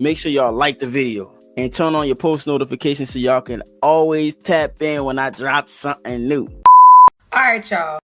make sure y'all like the video and turn on your post notifications so y'all can always tap in when I drop something new. All right, y'all.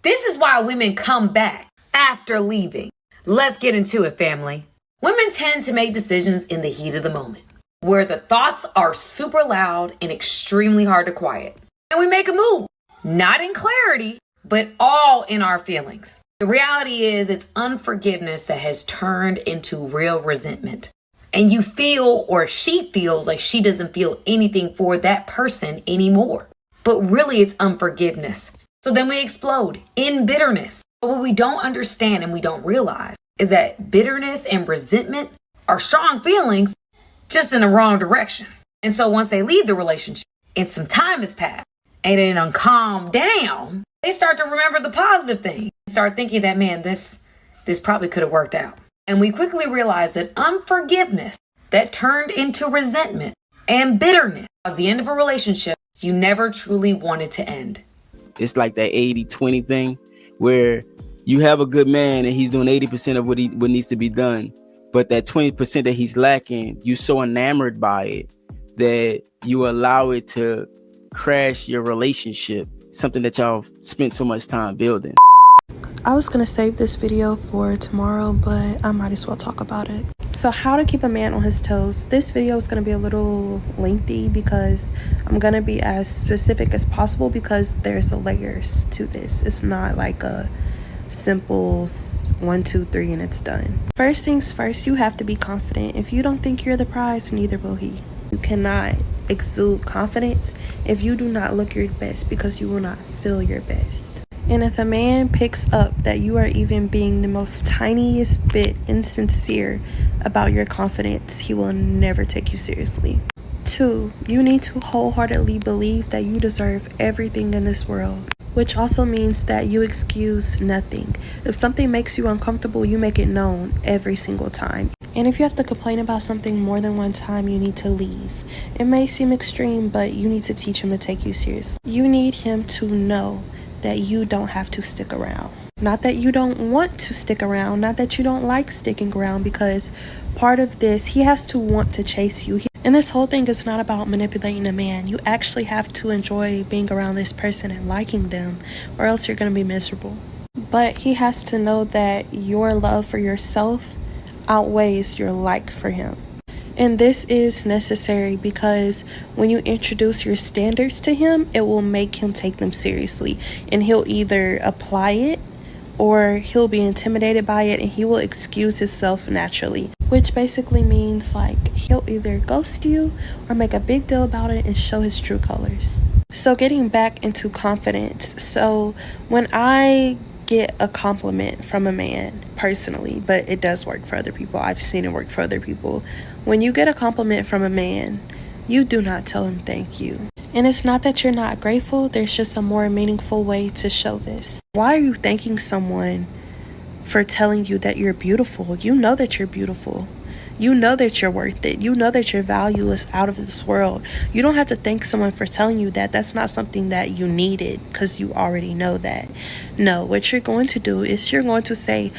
This is why women come back after leaving. Let's get into it, family. Women tend to make decisions in the heat of the moment, where the thoughts are super loud and extremely hard to quiet. And we make a move, not in clarity, but all in our feelings. The reality is it's unforgiveness that has turned into real resentment. And you feel, or she feels like she doesn't feel anything for that person anymore. But really it's unforgiveness. So then we explode in bitterness. But what we don't understand and we don't realize is that bitterness and resentment are strong feelings, just in the wrong direction. And so once they leave the relationship and some time has passed and they done calm down, they start to remember the positive thing. Start thinking that, man, this probably could have worked out. And we quickly realize that unforgiveness that turned into resentment and bitterness was the end of a relationship you never truly wanted to end. It's like that 80-20 thing where you have a good man and he's doing 80% of what needs to be done. But that 20% that he's lacking, you're so enamored by it that you allow it to crash your relationship, something that y'all spent so much time building. I was gonna save this video for tomorrow, but I might as well talk about it. So how to keep a man on his toes. This video is gonna be a little lengthy because I'm gonna be as specific as possible because there's layers to this. It's not like a simple 1, 2, 3 and it's done. First things first, you have to be confident. If you don't think you're the prize, neither will he. You cannot exude confidence if you do not look your best, because you will not feel your best. And if a man picks up that you are even being the most tiniest bit insincere about your confidence, he will never take you seriously. 2, you need to wholeheartedly believe that you deserve everything in this world, which also means that you excuse nothing. If something makes you uncomfortable, you make it known every single time. And if you have to complain about something more than one time, you need to leave. It may seem extreme, but you need to teach him to take you seriously. You need him to know that you don't have to stick around. Not that you don't want to stick around, not that you don't like sticking around, because part of this, he has to want to chase you. And this whole thing is not about manipulating a man. You actually have to enjoy being around this person and liking them, or else you're going to be miserable. But he has to know that your love for yourself outweighs your like for him. And this is necessary because when you introduce your standards to him, it will make him take them seriously. And he'll either apply it or he'll be intimidated by it and he will excuse himself naturally. Which basically means like he'll either ghost you or make a big deal about it and show his true colors. So getting back into confidence. So when I get a compliment from a man personally, but it does work for other people. I've seen it work for other people. When you get a compliment from a man, you do not tell him thank you. And it's not that you're not grateful, there's just a more meaningful way to show this. Why are you thanking someone for telling you that you're beautiful? You know that you're beautiful. You know that you're worth it. You know that your value is out of this world. You don't have to thank someone for telling you that. That's not something that you needed because you already know that. No, what you're going to do is you're going to say,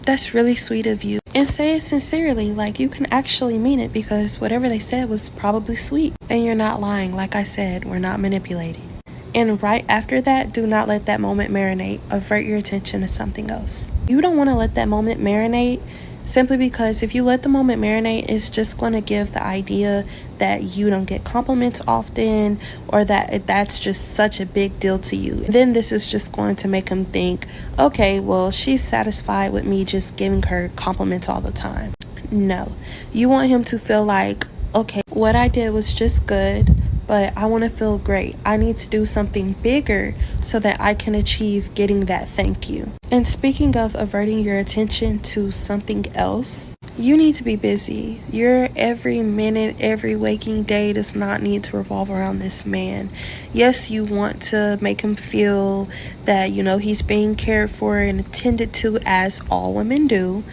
that's really sweet of you. And say it sincerely, like you can actually mean it because whatever they said was probably sweet. And you're not lying. Like I said, we're not manipulating. And right after that, do not let that moment marinate. Avert your attention to something else. You don't want to let that moment marinate simply because if you let the moment marinate, it's just going to give the idea that you don't get compliments often or that that's just such a big deal to you. Then this is just going to make him think, okay, well, she's satisfied with me just giving her compliments all the time. No, you want him to feel like, okay, what I did was just good, but I want to feel great. I need to do something bigger so that I can achieve getting that thank you. And speaking of averting your attention to something else, you need to be busy. Your every minute, every waking day does not need to revolve around this man. Yes, you want to make him feel that, you know, he's being cared for and attended to, as all women do.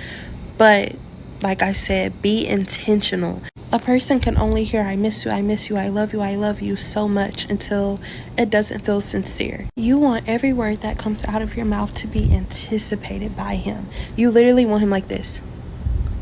But like I said, be intentional. A person can only hear, I miss you, I miss you, I love you so much until it doesn't feel sincere. You want every word that comes out of your mouth to be anticipated by him. You literally want him like this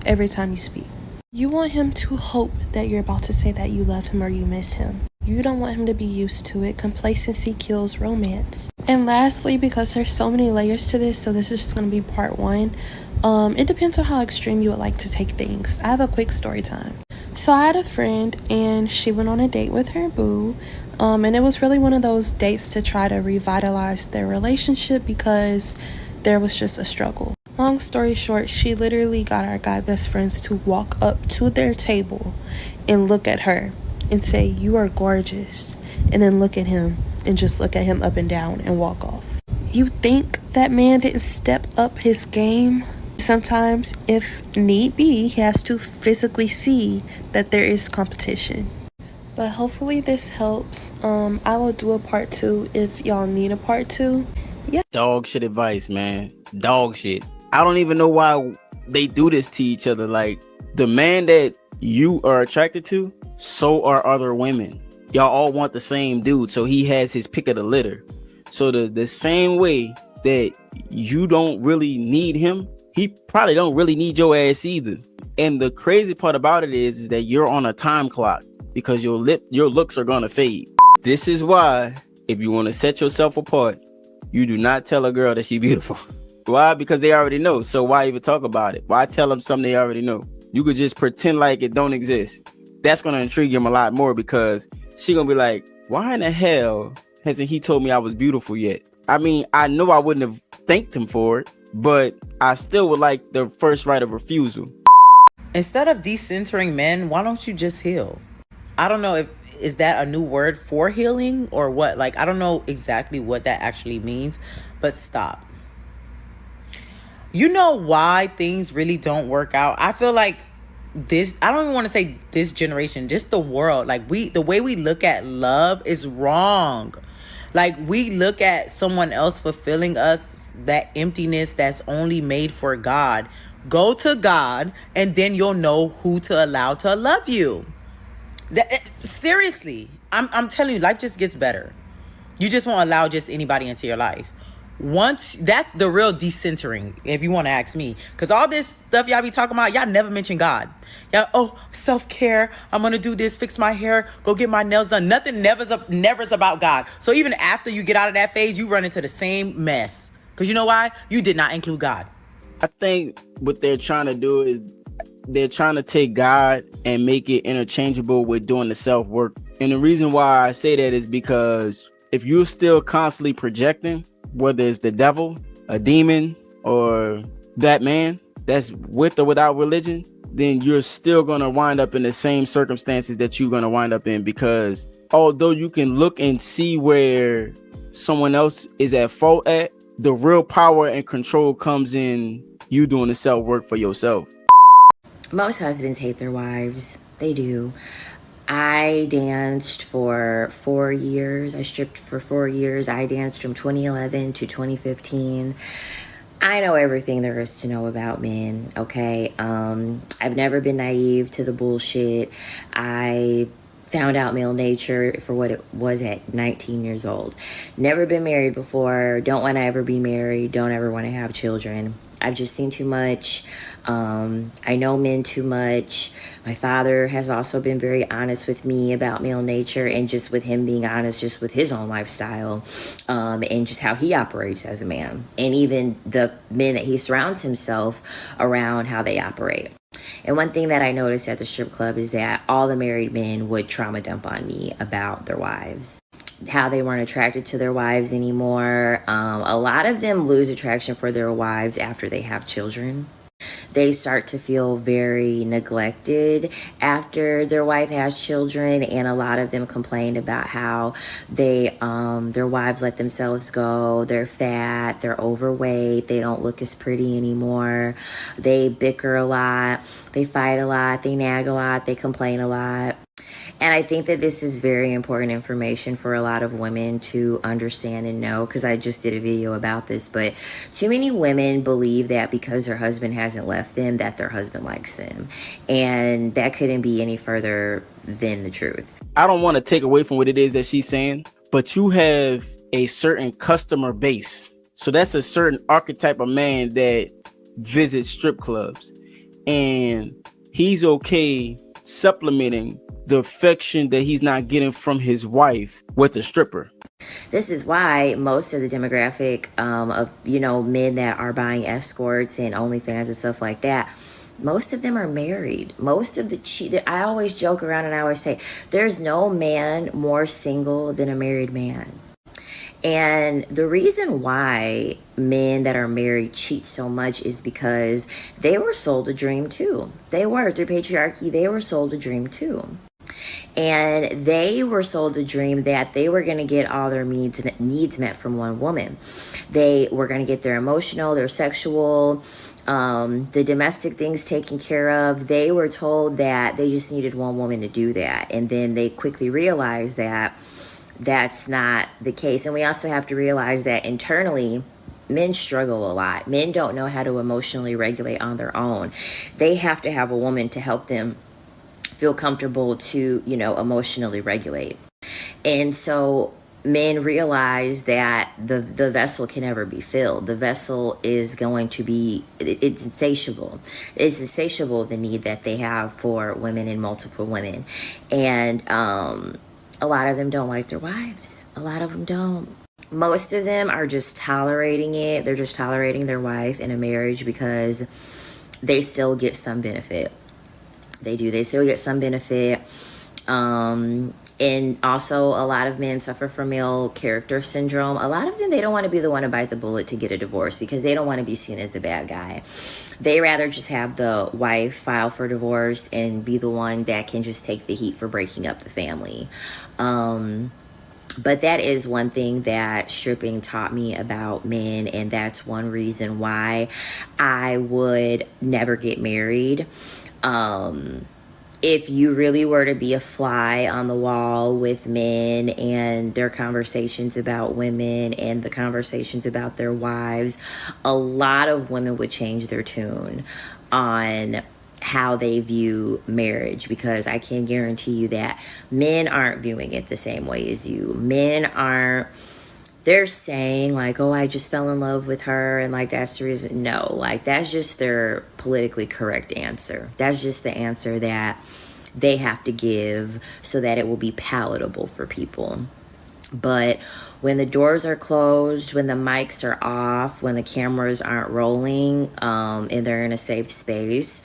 every time you speak. You want him to hope that you're about to say that you love him or you miss him. You don't want him to be used to it. Complacency kills romance. And lastly, because there's so many layers to this, so this is just going to be part one. It depends on how extreme you would like to take things. I have a quick story time. So I had a friend and she went on a date with her boo. And it was really one of those dates to try to revitalize their relationship because there was just a struggle. Long story short, she literally got our guy best friends to walk up to their table and look at her and say, "You are gorgeous," and then look at him and just look at him up and down and walk off. You think that man didn't step up his game? Sometimes, if need be, he has to physically see that there is competition. But hopefully this helps. I will do a part 2 if y'all need a part 2. Yeah. Dog shit advice, man. Dog shit. I don't even know why they do this to each other. Like, the man that you are attracted to, so are other women. Y'all all want the same dude, so he has his pick of the litter. So the same way that you don't really need him, he probably don't really need your ass either. And the crazy part about it is that you're on a time clock because your looks are gonna fade. This is why, if you want to set yourself apart, you do not tell a girl that she's beautiful. Why? Because they already know. So why even talk about it? Why tell them something they already know? You could just pretend like it don't exist. That's going to intrigue them a lot more because she going to be like, why in the hell hasn't he told me I was beautiful yet? I mean, I know I wouldn't have thanked him for it, but I still would like the first right of refusal. Instead of decentering men, why don't you just heal? I don't know is that a new word for healing or what? Like, I don't know exactly what that actually means, but stop. You know why things really don't work out? I feel like I don't even want to say this generation, just the world. Like, the way we look at love is wrong. Like, we look at someone else fulfilling us, that emptiness that's only made for God. Go to God, and then you'll know who to allow to love you. Seriously, I'm telling you, life just gets better. You just won't allow just anybody into your life. Once, that's the real decentering, if you want to ask me. Because all this stuff y'all be talking about, y'all never mention God. Y'all, self-care, I'm going to do this, fix my hair, go get my nails done. Nothing never's about God. So even after you get out of that phase, you run into the same mess. Because you know why? You did not include God. I think what they're trying to do is they're trying to take God and make it interchangeable with doing the self-work. And the reason why I say that is because if you're still constantly projecting, whether it's the devil, a demon, or that man that's with or without religion, then you're still going to wind up in the same circumstances that you're going to wind up in. Because although you can look and see where someone else is at fault at, the real power and control comes in you doing the self-work for yourself. Most husbands hate their wives. They do. I danced for 4 years. I stripped for 4 years. I danced from 2011 to 2015. I know everything there is to know about men, okay? I've never been naive to the bullshit. I found out male nature for what it was at 19 years old. Never been married before. Don't want to ever be married. Don't ever want to have children. I've just seen too much. I know men too much. My father has also been very honest with me about male nature and just with him being honest just with his own lifestyle and just how he operates as a man. And even the men that he surrounds himself around, how they operate. And one thing that I noticed at the strip club is that all the married men would trauma dump on me about their wives, how they weren't attracted to their wives anymore. A lot of them lose attraction for their wives after they have children. They start to feel very neglected after their wife has children, and a lot of them complain about how they their wives let themselves go. They're fat, they're overweight, they don't look as pretty anymore. They bicker a lot, they fight a lot, they nag a lot, they complain a lot. And I think that this is very important information for a lot of women to understand and know, because I just did a video about this, but too many women believe that because their husband hasn't left them, that their husband likes them. And that couldn't be any further than the truth. I don't want to take away from what it is that she's saying, but you have a certain customer base. So that's a certain archetype of man that visits strip clubs. And he's okay supplementing the affection that he's not getting from his wife with a stripper. This is why most of the demographic of, you know, men that are buying escorts and OnlyFans and stuff like that, most of them are married. Most of the I always joke around and I always say, there's no man more single than a married man. And the reason why men that are married cheat so much is because they were sold a dream too. They were, through patriarchy, they were sold a dream too. And they were sold the dream that they were going to get all their needs met from one woman. They were going to get their emotional, their sexual, the domestic things taken care of. They were told that they just needed one woman to do that. And then they quickly realized that that's not the case. And we also have to realize that internally, men struggle a lot. Men don't know how to emotionally regulate on their own. They have to have a woman to help them feel comfortable to, you know, emotionally regulate. And so men realize that the vessel can never be filled. The vessel is going to be, it's insatiable. It's insatiable, the need that they have for women and multiple women. And a lot of them don't like their wives. A lot of them don't. Most of them are just tolerating it. They're just tolerating their wife in a marriage because they still get some benefit. They do. They still get some benefit. And also, a lot of men suffer from male character syndrome. A lot of them, they don't want to be the one to bite the bullet to get a divorce because they don't want to be seen as the bad guy. They rather just have the wife file for divorce and be the one that can just take the heat for breaking up the family. But that is one thing that stripping taught me about men, and that's one reason why I would never get married. If you really were to be a fly on the wall with men and their conversations about women and the conversations about their wives, a lot of women would change their tune on how they view marriage, because I can guarantee you that men aren't viewing it the same way as you. Men aren't, they're saying like, oh, I just fell in love with her and like that's the reason. No, like that's just their politically correct answer. That's just the answer that they have to give so that it will be palatable for people. But when the doors are closed, when the mics are off, when the cameras aren't rolling, and they're in a safe space,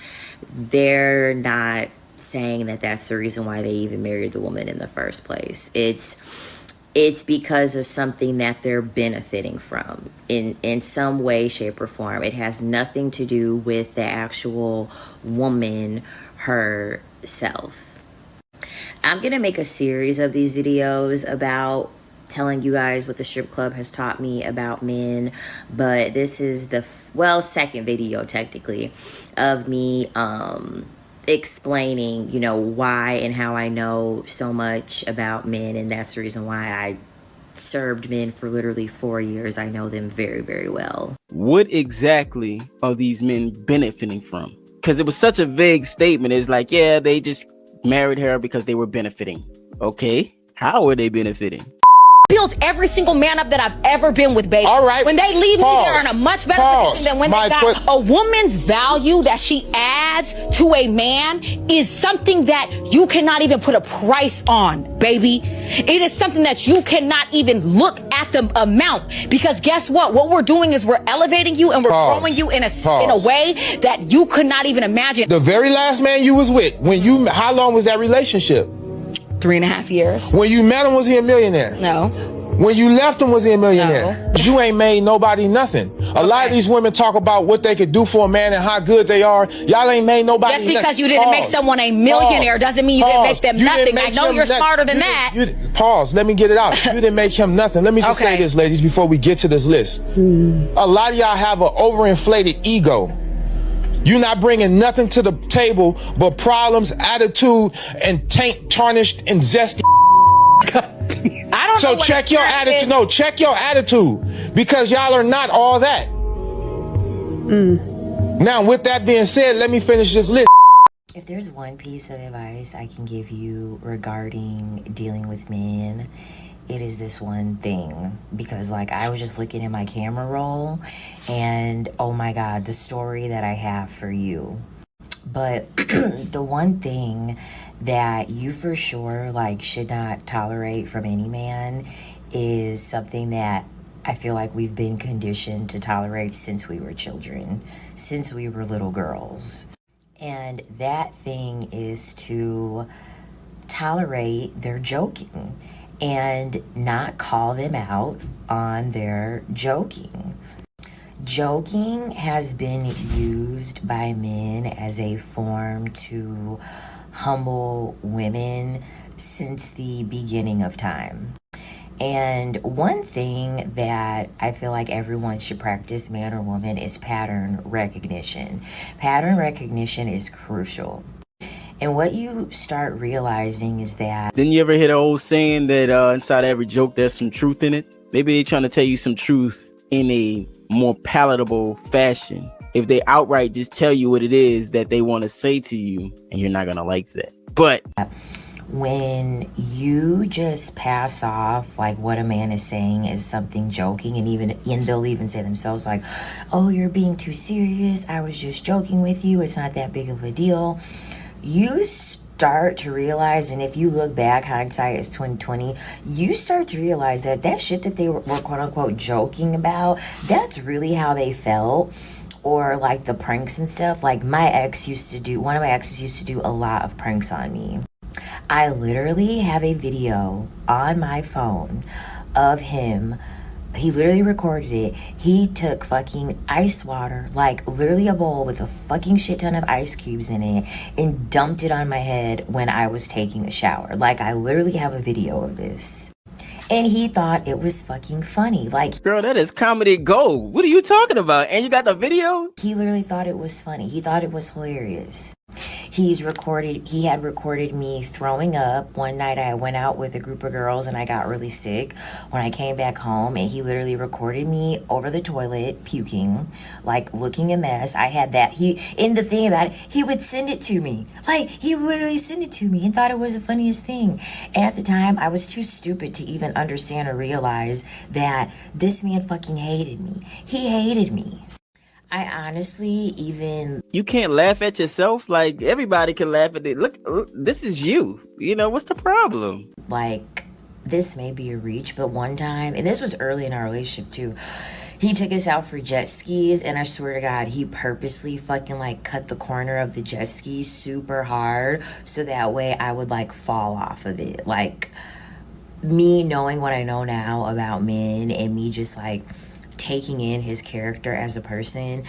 they're not saying that that's the reason why they even married the woman in the first place. It's because of something that they're benefiting from in some way, shape, or form. It has nothing to do with the actual woman herself. I'm going to make a series of these videos about telling you guys what the strip club has taught me about men, but this is the second video technically of me explaining, you know, why and how I know so much about men, and that's the reason why I served men for literally 4 years. I know them very, very well. What exactly are these men benefiting from? Because it was such a vague statement. It's like, yeah, they just married her because they were benefiting. Okay, how are they benefiting? Built every single man up that I've ever been with, baby. All right. When they leave me, they're in a much better position than when they got. A woman's value that she adds to a man is something that you cannot even put a price on, baby. It is something that you cannot even look at the amount, because guess what? What we're doing is we're elevating you and we're growing you in a way that you could not even imagine. The very last man you was with, how long was that relationship? 3.5 years. When you met him, was he a millionaire? No. When you left him, was he a millionaire? No. You ain't made nobody nothing. A lot of these women talk about what they could do for a man and how good they are. Y'all ain't made nobody nothing. Just because you didn't make someone a millionaire doesn't mean you didn't make them nothing. I know you're smarter than that. Pause. Let me get it out. You didn't make him nothing. Let me just say this, ladies, before we get to this list. A lot of y'all have an overinflated ego. You're not bringing nothing to the table but problems, attitude, and taint, tarnished, and zesty. I don't know. So check your attitude. No, check your attitude, because y'all are not all that. Now, with that being said, let me finish this list. If there's one piece of advice I can give you regarding dealing with men, it is this one thing, because like I was just looking at my camera roll and oh my God, the story that I have for you. But the one thing that you for sure like should not tolerate from any man is something that I feel like we've been conditioned to tolerate since we were children, since we were little girls. And that thing is to tolerate their joking and not call them out on their joking. Joking has been used by men as a form to humble women since the beginning of time. And one thing that I feel like everyone should practice, man or woman, is pattern recognition. Pattern recognition is crucial. And what you start realizing is that... Didn't you ever hear the old saying that inside every joke there's some truth in it? Maybe they're trying to tell you some truth in a more palatable fashion. If they outright just tell you what it is that they want to say to you, and you're not going to like that. But when you just pass off like what a man is saying as something joking, and they'll even say themselves like, oh, you're being too serious, I was just joking with you, it's not that big of a deal, you start to realize, and if you look back, hindsight is 2020, you start to realize that that shit that they were quote unquote joking about, that's really how they felt. Or like the pranks and stuff. Like one of my exes used to do a lot of pranks on me. I literally have a video on my phone of him. He literally recorded it. He took fucking ice water, like literally a bowl with a fucking shit ton of ice cubes in it, and dumped it on my head when I was taking a shower. Like, I literally have a video of this. And he thought it was fucking funny. Like, girl, that is comedy gold. What are you talking about? And you got the video? He literally thought it was funny. He thought it was hilarious. He had recorded me throwing up. One night I went out with a group of girls and I got really sick. When I came back home, and he literally recorded me over the toilet puking, like looking a mess. I had that. And the thing about it, he would send it to me. Like, he would literally send it to me and thought it was the funniest thing. And at the time, I was too stupid to even understand or realize that this man fucking hated me. He hated me. I honestly even... You can't laugh at yourself? Like, everybody can laugh at it. Look, this is you. You know, what's the problem? Like, this may be a reach, but one time, and this was early in our relationship too, he took us out for jet skis, and I swear to God, he purposely fucking like cut the corner of the jet ski super hard so that way I would like fall off of it. Like, me knowing what I know now about men and me just like taking in his character as a person,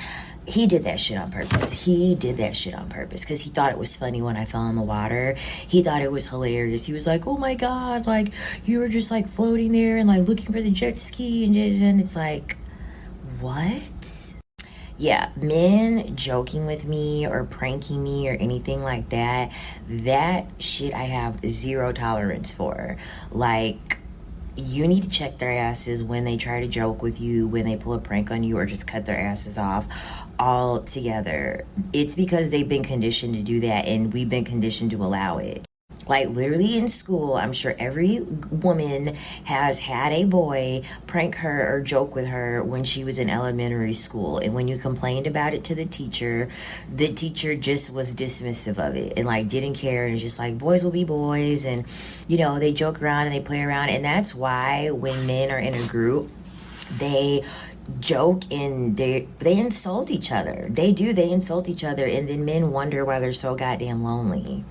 he did that shit on purpose. He did that shit on purpose because he thought it was funny when I fell in the water. He thought it was hilarious. He was like, oh my God, like, you were just like floating there and like looking for the jet ski, and it's like, what? Yeah, men joking with me or pranking me or anything like that, that shit I have zero tolerance for. Like, you need to check their asses when they try to joke with you, when they pull a prank on you, or just cut their asses off altogether. It's because they've been conditioned to do that, and we've been conditioned to allow it. Like, literally in school, I'm sure every woman has had a boy prank her or joke with her when she was in elementary school. And when you complained about it to the teacher just was dismissive of it and like didn't care, and just like, boys will be boys, and you know, they joke around and they play around. And that's why when men are in a group, they joke and they insult each other. They insult each other, and then men wonder why they're so goddamn lonely.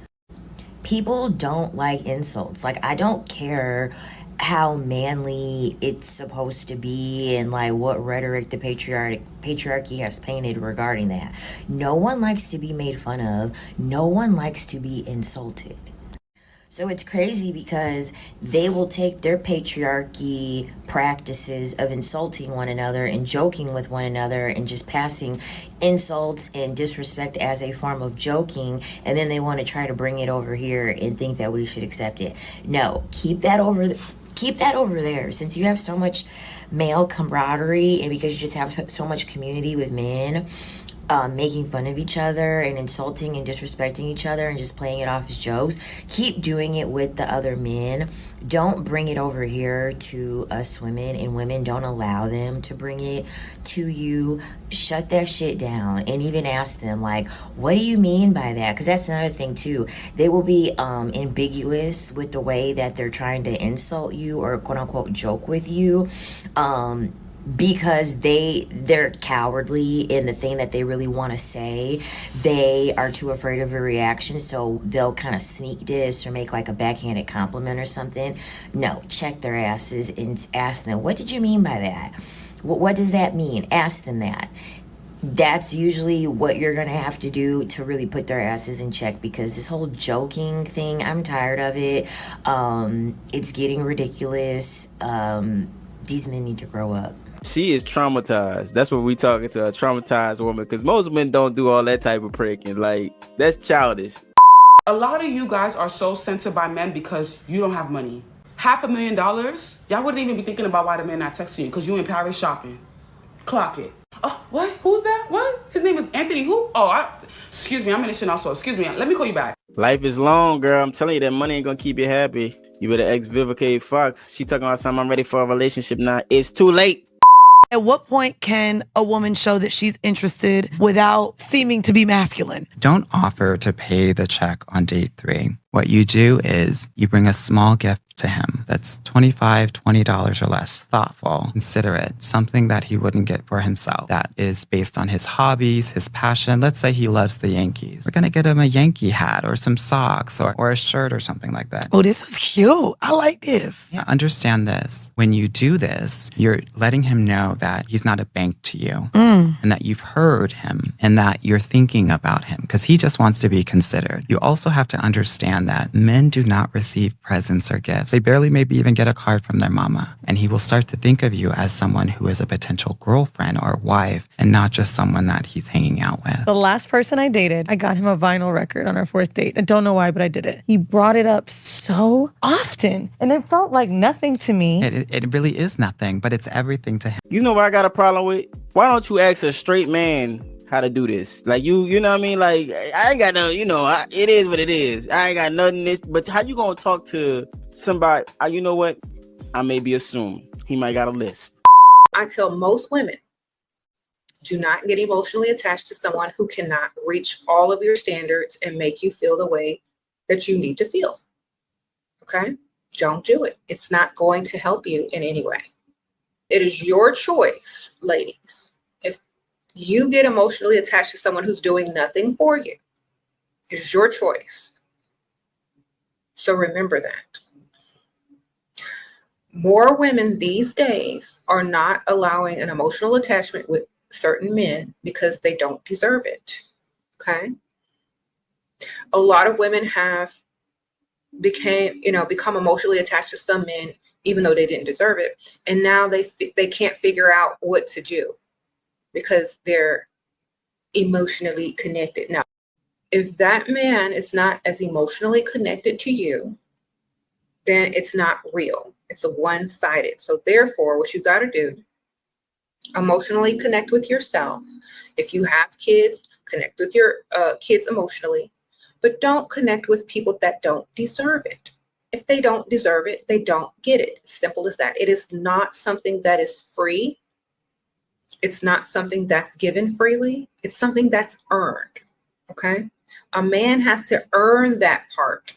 People don't like insults. Like, I don't care how manly it's supposed to be and like what rhetoric the patriarchy has painted regarding that. No one likes to be made fun of. No one likes to be insulted. So it's crazy because they will take their patriarchy practices of insulting one another and joking with one another and just passing insults and disrespect as a form of joking, and then they want to try to bring it over here and think that we should accept it. No, keep that over there. Since you have so much male camaraderie and because you just have so much community with men, making fun of each other and insulting and disrespecting each other and just playing it off as jokes, keep doing it with the other men. Don't bring it over here to us women, and women, don't allow them to bring it to you. Shut that shit down, and even ask them, like, what do you mean by that? Because that's another thing too. They will be ambiguous with the way that they're trying to insult you or quote unquote joke with you. Because they're cowardly in the thing that they really want to say. They are too afraid of a reaction, so they'll kind of sneak diss or make like a backhanded compliment or something. No, check their asses and ask them, what did you mean by that? What does that mean? Ask them that. That's usually what you're gonna have to do to really put their asses in check, because this whole joking thing, I'm tired of it. It's getting ridiculous. These men need to grow up. She is traumatized. That's what we talking to, a traumatized woman, because most men don't do all that type of pricking. Like, that's childish. A lot of you guys are so censored by men because you don't have money. $500,000? Y'all wouldn't even be thinking about why the man not texting you, because you in Paris shopping. Clock it. Oh, what? Who's that? What? His name is Anthony who? Oh, excuse me, I'm in the Chanel store. Excuse me, let me call you back. Life is long, girl. I'm telling you, that money ain't gonna keep you happy. You better ex Vivica Fox. She talking about something, I'm ready for a relationship now. It's too late. At what point can a woman show that she's interested without seeming to be masculine? Don't offer to pay the check on date 3. What you do is you bring a small gift to him that's $25, $20 or less. Thoughtful, considerate, something that he wouldn't get for himself. That is based on his hobbies, his passion. Let's say he loves the Yankees. We're going to get him a Yankee hat or some socks or a shirt or something like that. Oh, this is cute. I like this. Yeah, understand this. When you do this, you're letting him know that he's not a bank to you and that you've heard him and that you're thinking about him, because he just wants to be considered. You also have to understand that men do not receive presents or gifts. They barely maybe even get a card from their mama. And he will start to think of you as someone who is a potential girlfriend or wife and not just someone that he's hanging out with. The last person I dated, I got him a vinyl record on our 4th date. I don't know why, but I did it. He brought it up so often, and it felt like nothing to me. It really is nothing, but it's everything to him. You know what I got a problem with? Why don't you ask a straight man how to do this? Like, you know what I mean? Like, I ain't got no, it is what it is. I ain't got nothing. But how you gonna talk to somebody? You know what? I maybe assume he might got a lisp. I tell most women, do not get emotionally attached to someone who cannot reach all of your standards and make you feel the way that you need to feel. Okay? Don't do it. It's not going to help you in any way. It is your choice, ladies. If you get emotionally attached to someone who's doing nothing for you, it is your choice. So remember that. More women these days are not allowing an emotional attachment with certain men because they don't deserve it. Okay? A lot of women have become emotionally attached to some men even though they didn't deserve it, and now they can't figure out what to do because they're emotionally connected. Now, if that man is not as emotionally connected to you, then it's not real. It's a one-sided. So therefore, what you got to do, emotionally connect with yourself. If you have kids, connect with your kids emotionally, but don't connect with people that don't deserve it. If they don't deserve it, they don't get it. Simple as that. It is not something that is free. It's not something that's given freely. It's something that's earned. Okay? A man has to earn that part.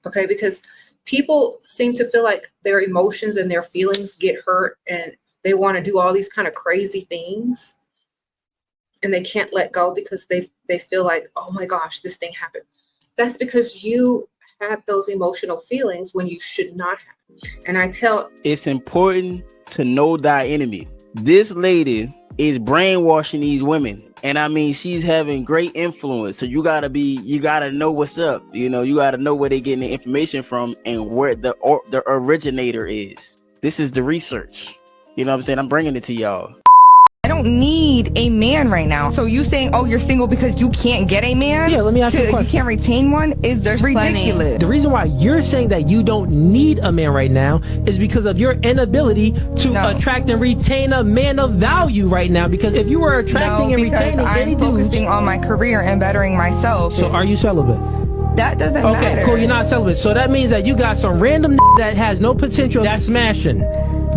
Okay? Because people seem to feel like their emotions and their feelings get hurt and they want to do all these kind of crazy things. And they can't let go because they feel like, oh my gosh, this thing happened. That's because you had those emotional feelings when you should not have. And it's important to know thy enemy. This lady is brainwashing these women, and I mean, she's having great influence. So you gotta know what's up. You gotta know where they're getting the information from and where the originator is. This is the research. You know what I'm saying? I'm bringing it to y'all. I don't need a man right now. So you saying, oh, you're single because you can't get a man? Yeah, let me ask you a question. You can't retain one? Is there ridiculous? The reason why you're saying that you don't need a man right now is because of your inability to attract and retain a man of value right now. Because if you were attracting and retaining any dudes, I'm focusing on my career and bettering myself. So are you celibate? That doesn't matter. Okay, cool. You're not celibate. So that means that you got some random that has no potential that's smashing.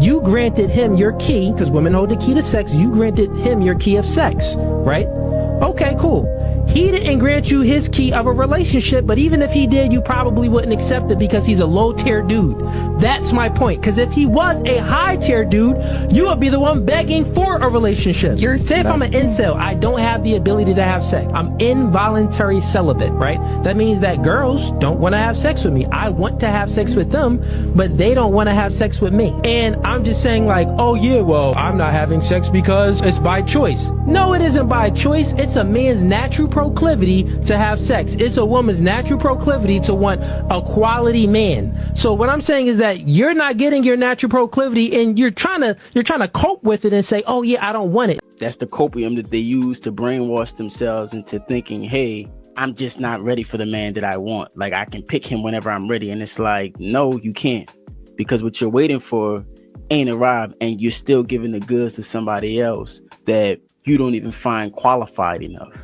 You granted him your key, because women hold the key to sex. You granted him your key of sex, right? Okay, cool. He didn't grant you his key of a relationship, but even if he did, you probably wouldn't accept it because he's a low-tier dude. That's my point. Because if he was a high-tier dude, you would be the one begging for a relationship. Say if I'm an incel, I don't have the ability to have sex. I'm involuntary celibate, right? That means that girls don't want to have sex with me. I want to have sex with them, but they don't want to have sex with me. And I'm just saying like, oh yeah, well, I'm not having sex because it's by choice. No, it isn't by choice. It's a man's natural proclivity to have sex. It's a woman's natural proclivity to want a quality man. So what I'm saying is that you're not getting your natural proclivity and you're trying to cope with it and say, oh yeah, I don't want it. That's the copium that they use to brainwash themselves into thinking, hey, I'm just not ready for the man that I want. Like I can pick him whenever I'm ready. And it's like, no, you can't. Because what you're waiting for ain't arrived and you're still giving the goods to somebody else that you don't even find qualified enough.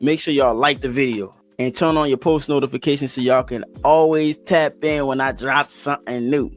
Make sure y'all like the video and turn on your post notifications so y'all can always tap in when I drop something new.